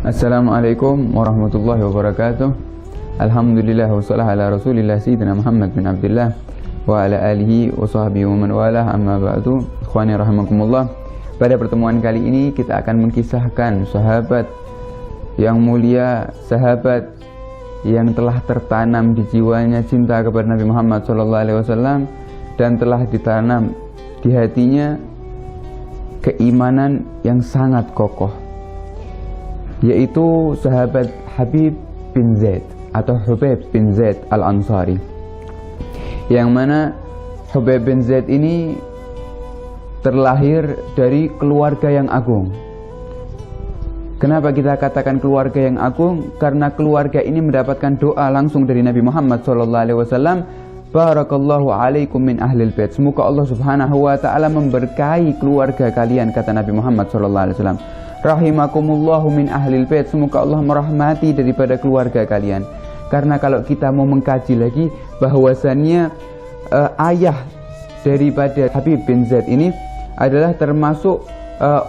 Assalamualaikum warahmatullahi wabarakatuh. Alhamdulillah wassalahu ala rasulillah sayyidina Muhammad bin Abdullah wa ala alihi wa sahbihi wa man walah, amma ba'du. Ikhwani rahimakumullah. Pada pertemuan kali ini kita akan mengkisahkan sahabat yang mulia, sahabat yang telah tertanam di jiwanya cinta kepada Nabi Muhammad SAW dan telah ditanam di hatinya keimanan yang sangat kokoh, yaitu sahabat Habib bin Zaid atau Hubayb bin Zaid Al-Ansari, yang mana Hubayb bin Zaid ini terlahir dari keluarga yang agung. Kenapa kita katakan keluarga yang agung? Karena keluarga ini mendapatkan doa langsung dari Nabi Muhammad SAW. Barakallahu alaikum min ahlil bait. Semoga Allah subhanahu wa ta'ala memberkahi keluarga kalian, kata Nabi Muhammad SAW. Rahimakumullahu min ahlil bait. Semoga Allah merahmati daripada keluarga kalian. Karena kalau kita mau mengkaji lagi bahwasannya ayah daripada Habib bin Zaid ini adalah termasuk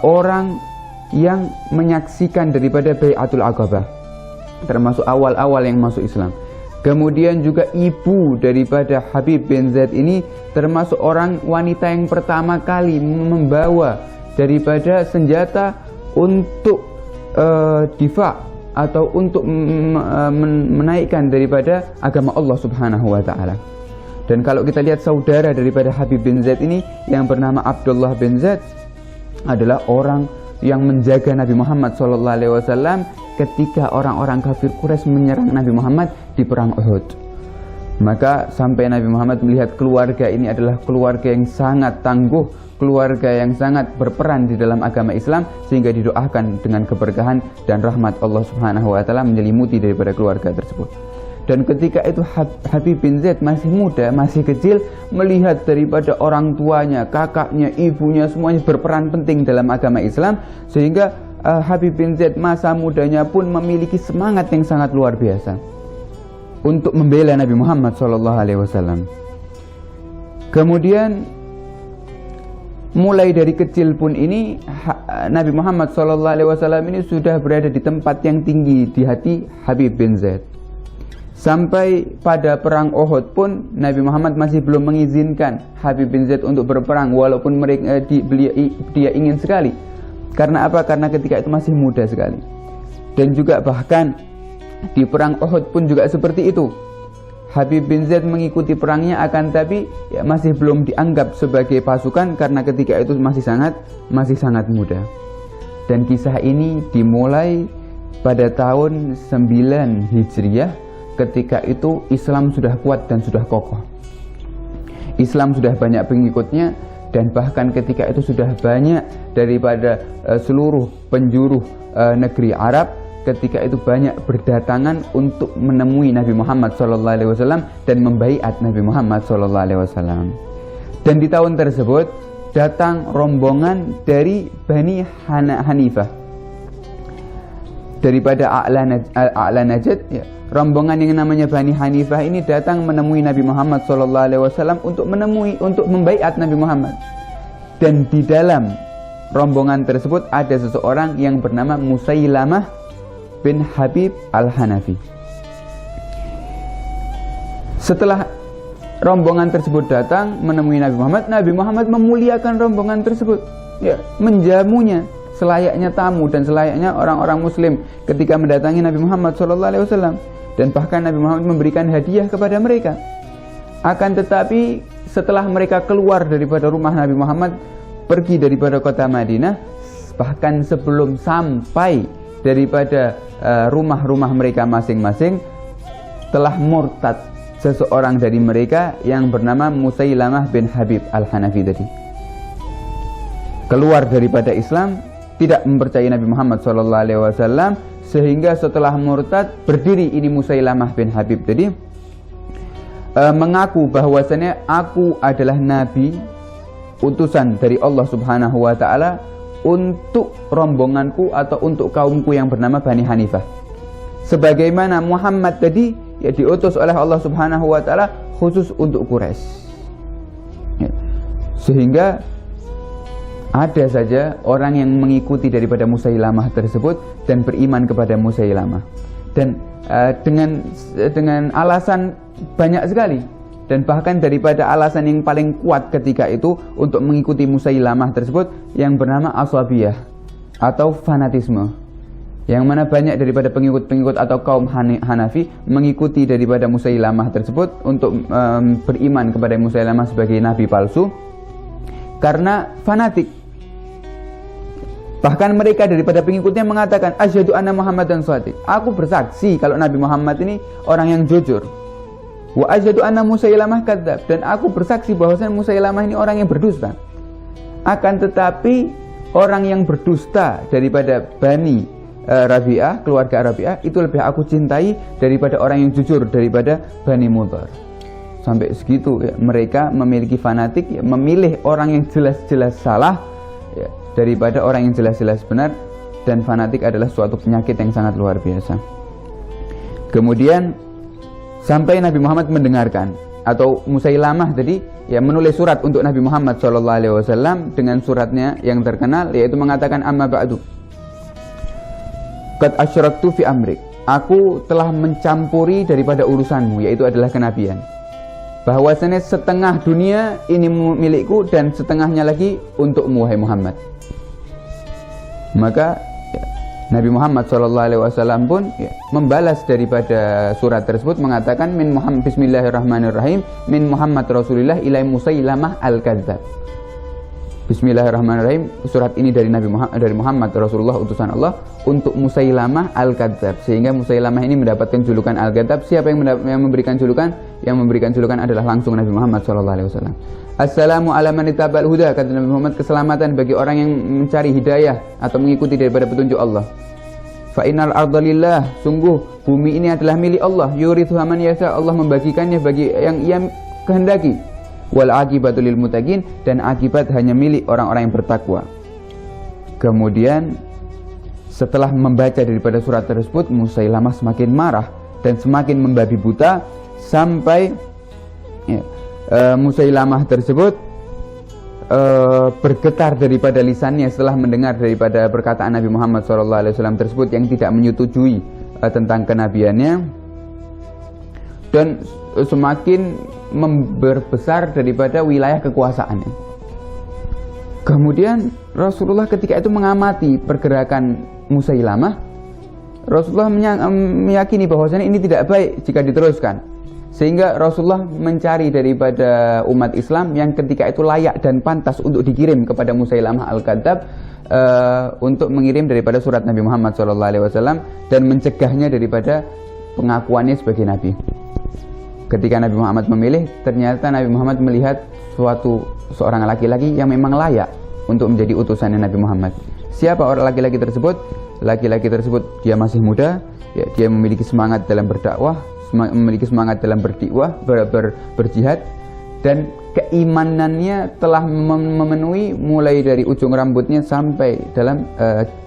orang yang menyaksikan daripada Bai'atul Aqabah, termasuk awal-awal yang masuk Islam. Kemudian juga ibu daripada Habib bin Zaid ini termasuk orang wanita yang pertama kali membawa daripada senjata untuk difa atau untuk menaikkan daripada agama Allah Subhanahu wa taala. Dan kalau kita lihat saudara daripada Habib bin Zaid ini yang bernama Abdullah bin Zaid adalah orang yang menjaga Nabi Muhammad SAW ketika orang-orang kafir Quraisy menyerang Nabi Muhammad di perang Uhud. Maka sampai Nabi Muhammad melihat keluarga ini adalah keluarga yang sangat tangguh, keluarga yang sangat berperan di dalam agama Islam, sehingga didoakan dengan keberkahan dan rahmat Allah Subhanahu wa taala menyelimuti daripada keluarga tersebut. Dan ketika itu Habib bin Zaid masih muda, masih kecil, melihat daripada orang tuanya, kakaknya, ibunya semuanya berperan penting dalam agama Islam, sehingga Habib bin Zaid masa mudanya pun memiliki semangat yang sangat luar biasa untuk membela Nabi Muhammad SAW. Kemudian mulai dari kecil pun ini Nabi Muhammad SAW ini sudah berada di tempat yang tinggi di hati Habib bin Zaid. Sampai pada perang Uhud pun Nabi Muhammad masih belum mengizinkan Habib bin Zaid untuk berperang, walaupun dia ingin sekali. Karena apa? Karena ketika itu masih muda sekali. Dan juga bahkan di perang Uhud pun juga seperti itu. Habib bin Zaid mengikuti perangnya, akan tapi masih belum dianggap sebagai pasukan karena ketika itu masih sangat muda. Dan kisah ini dimulai pada tahun 9 Hijriah. Ketika itu Islam sudah kuat dan sudah kokoh. Islam sudah banyak pengikutnya, dan bahkan ketika itu sudah banyak daripada seluruh penjuru negeri Arab ketika itu banyak berdatangan untuk menemui Nabi Muhammad SAW dan membaiat Nabi Muhammad SAW. Dan di tahun tersebut datang rombongan dari Bani Hanifah daripada A'la Najd, ya. Rombongan yang namanya Bani Hanifah ini datang menemui Nabi Muhammad SAW untuk membaiat Nabi Muhammad. Dan di dalam rombongan tersebut ada seseorang yang bernama Musailamah bin Habib Al-Hanafi. Setelah rombongan tersebut datang menemui Nabi Muhammad memuliakan rombongan tersebut, ya, menjamunya selayaknya tamu dan selayaknya orang-orang muslim ketika mendatangi Nabi Muhammad SAW. Dan bahkan Nabi Muhammad memberikan hadiah kepada mereka. Akan tetapi setelah mereka keluar daripada rumah Nabi Muhammad, pergi daripada kota Madinah, bahkan sebelum sampai daripada rumah-rumah mereka masing-masing, telah murtad seseorang dari mereka yang bernama Musailamah bin Habib Al-Hanafi tadi. Keluar daripada Islam, tidak mempercayai Nabi Muhammad SAW, sehingga setelah murtad berdiri ini Musailamah bin Habib tadi, mengaku bahwasannya aku adalah nabi utusan dari Allah Subhanahu wa taala untuk rombonganku atau untuk kaumku yang bernama Bani Hanifah. Sebagaimana Muhammad tadi ya diutus oleh Allah Subhanahu wa taala khusus untuk Quraisy. Ya. Sehingga ada saja orang yang mengikuti daripada Musailamah tersebut dan beriman kepada Musailamah, dan dengan alasan banyak sekali, dan bahkan daripada alasan yang paling kuat ketika itu untuk mengikuti Musailamah tersebut yang bernama aswabiyah atau fanatisme, yang mana banyak daripada pengikut-pengikut atau kaum Hanafi mengikuti daripada Musailamah tersebut untuk beriman kepada Musailamah sebagai nabi palsu karena fanatik. Bahkan mereka daripada pengikutnya mengatakan, asyhadu anna Muhammadan shadiq, aku bersaksi kalau Nabi Muhammad ini orang yang jujur. Wa asyhadu anna Musailamah kadzdzab, dan aku bersaksi bahwasanya Musailamah ini orang yang berdusta. Akan tetapi orang yang berdusta daripada Bani Rabi'ah, keluarga Rabi'ah, itu lebih aku cintai daripada orang yang jujur daripada Bani Mudhar. Sampai segitu ya, mereka memiliki fanatik ya, memilih orang yang jelas-jelas salah ya, daripada orang yang jelas-jelas benar, dan fanatik adalah suatu penyakit yang sangat luar biasa. Kemudian sampai Nabi Muhammad mendengarkan, atau Musailamah tadi ya menulis surat untuk Nabi Muhammad SAW dengan suratnya yang terkenal, yaitu mengatakan, amma ba'du qad asyraktu fi amrik, aku telah mencampuri daripada urusanmu, yaitu adalah kenabian, bahwasanya setengah dunia ini milikku dan setengahnya lagi untukmu wahai Muhammad. Maka ya, Nabi Muhammad SAW pun ya, membalas daripada surat tersebut mengatakan, min Muhammad, bismillahirrahmanirrahim, min Muhammad Rasulillah ilai Musailamah al-Kadzdzab. Bismillahirrahmanirrahim, surat ini dari Muhammad Rasulullah utusan Allah untuk Musailamah al-Kadzdzab, sehingga Musailamah ini mendapatkan julukan al-Kadzdzab. Siapa yang memberikan julukan? Yang memberikan julukan adalah langsung Nabi Muhammad SAW. Assalamu ala man ittaba'al huda, kata Nabi Muhammad, keselamatan bagi orang yang mencari hidayah atau mengikuti daripada petunjuk Allah. Fa innal arda lillah, sungguh bumi ini adalah milik Allah, yurithuha man yasha, Allah membagikannya bagi yang ia kehendaki. Wal aqibatu lil muttaqin, dan akibat hanya milik orang-orang yang bertakwa. Kemudian setelah membaca daripada surat tersebut, Musailamah semakin marah dan semakin membabi buta, sampai ya, Musailamah tersebut bergetar daripada lisannya setelah mendengar daripada perkataan Nabi Muhammad SAW tersebut yang tidak menyetujui tentang kenabiannya, dan semakin memperbesar daripada wilayah kekuasaannya. Kemudian Rasulullah ketika itu mengamati pergerakan Musailamah, Rasulullah meyakini bahwasanya ini tidak baik jika diteruskan, sehingga Rasulullah mencari daripada umat Islam yang ketika itu layak dan pantas untuk dikirim kepada Musailamah al-Kadzdzab, untuk mengirim daripada surat Nabi Muhammad SAW dan mencegahnya daripada pengakuannya sebagai nabi. Ketika Nabi Muhammad memilih, ternyata Nabi Muhammad melihat seorang laki-laki yang memang layak untuk menjadi utusannya Nabi Muhammad. Siapa orang laki-laki tersebut? Laki-laki tersebut dia masih muda, ya, dia memiliki semangat dalam berdakwah, memiliki semangat dalam berjihad, dan keimanannya telah memenuhi mulai dari ujung rambutnya sampai dalam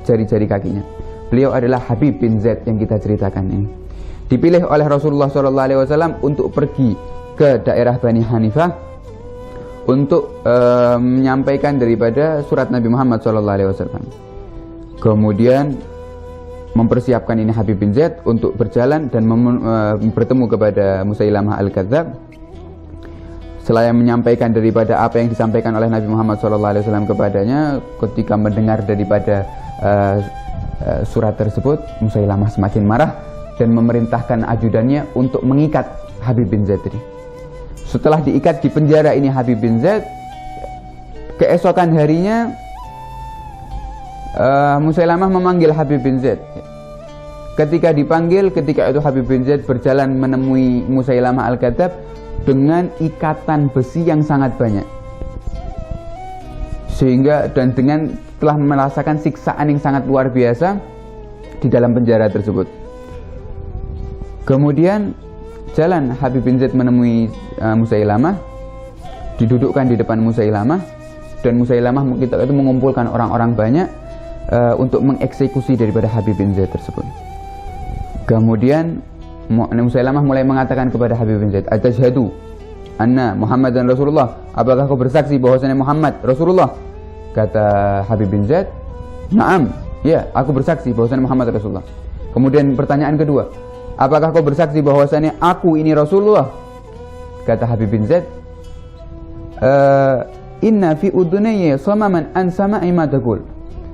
jari-jari kakinya. Beliau adalah Habib bin Zaid yang kita ceritakan ini. Dipilih oleh Rasulullah SAW untuk pergi ke daerah Bani Hanifah untuk menyampaikan daripada surat Nabi Muhammad SAW. Kemudian mempersiapkan ini Habib bin Zaid untuk berjalan dan bertemu kepada Musailamah al-Kadzdzab. Selain menyampaikan daripada apa yang disampaikan oleh Nabi Muhammad SAW kepadanya, ketika mendengar daripada surat tersebut, Musailamah semakin marah dan memerintahkan ajudannya untuk mengikat Habib bin Zaid tadi. Setelah diikat di penjara ini Habib bin Zaid, keesokan harinya Musailamah memanggil Habib bin Zaid. Ketika dipanggil, ketika itu Habib bin Zaid berjalan menemui Musailamah al-Kadzdzab dengan ikatan besi yang sangat banyak, sehingga dan dengan telah merasakan siksaan yang sangat luar biasa di dalam penjara tersebut. Kemudian jalan Habib bin Zaid menemui Musailamah, didudukkan di depan Musailamah, dan Musailamah itu mengumpulkan orang-orang banyak untuk mengeksekusi daripada Habib bin Zaid tersebut. Kemudian Musailamah mulai mengatakan kepada Habib bin Zaid, "Atashhadu anna Muhammadan Rasulullah?" Apakah kau bersaksi bahwasanya Muhammad Rasulullah? Kata Habib bin Zaid, "Na'am, ya, aku bersaksi bahwasanya Muhammad Rasulullah." Kemudian pertanyaan kedua, "Apakah kau bersaksi bahwasanya aku ini Rasulullah?" Kata Habib bin Zaid, "Inna fi udunayya samaman an sama'i ma taqul."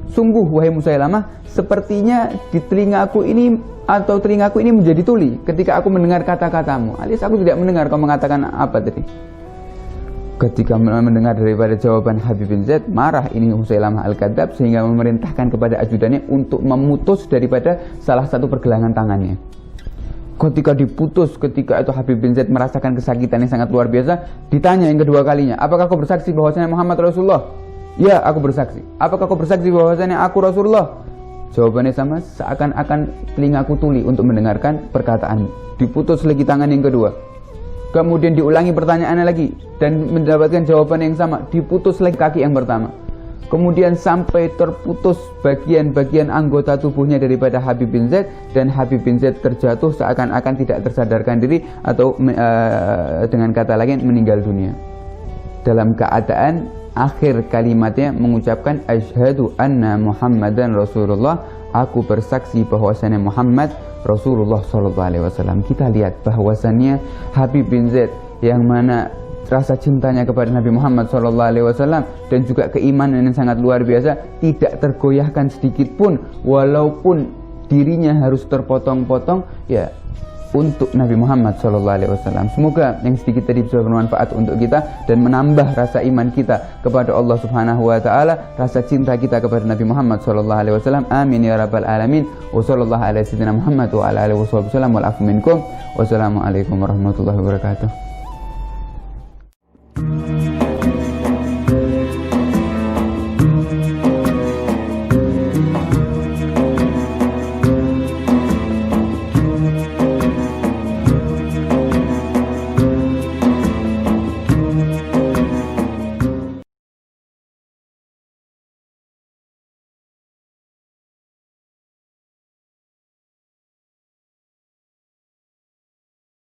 Sungguh wahai Musailamah, sepertinya di telingaku ini atau telingaku ini menjadi tuli ketika aku mendengar kata-katamu. Alias aku tidak mendengar kau mengatakan apa tadi. Ketika mendengar daripada jawaban Habib bin Zaid, marah ini Musailamah Al-Kadzab sehingga memerintahkan kepada ajudannya untuk memutus daripada salah satu pergelangan tangannya. Ketika diputus, ketika itu Habib bin Zaid merasakan kesakitan yang sangat luar biasa, ditanya yang kedua kalinya, "Apakah kau bersaksi bahwasanya Muhammad Rasulullah?" "Ya, aku bersaksi." "Apakah kau bersaksi bahwasanya aku Rasulullah?" Jawabannya sama, seakan-akan telingaku tuli untuk mendengarkan perkataan. Diputus lagi tangan yang kedua. Kemudian diulangi pertanyaannya lagi dan mendapatkan jawaban yang sama. Diputus lagi kaki yang pertama. Kemudian sampai terputus bagian-bagian anggota tubuhnya daripada Habib bin Zaid, dan Habib bin Zaid terjatuh seakan-akan tidak tersadarkan diri atau dengan kata lain meninggal dunia. Dalam keadaan akhir kalimatnya mengucapkan asyhadu anna Muhammadan Rasulullah, aku bersaksi bahwasannya Muhammad Rasulullah SAW. Kita lihat bahwasannya Habib bin Zaid yang mana rasa cintanya kepada Nabi Muhammad SAW dan juga keimanan yang sangat luar biasa tidak tergoyahkan sedikit pun, walaupun dirinya harus terpotong-potong ya untuk Nabi Muhammad SAW. Semoga yang sedikit tadi bisa bermanfaat untuk kita dan menambah rasa iman kita kepada Allah Subhanahu wa taala, rasa cinta kita kepada Nabi Muhammad SAW. Amin ya rabbal alamin. Wassallallahu ala sayyidina Muhammad wa ala alihi wasallam wal afu minkum. Wassalamualaikum warahmatullahi wabarakatuh.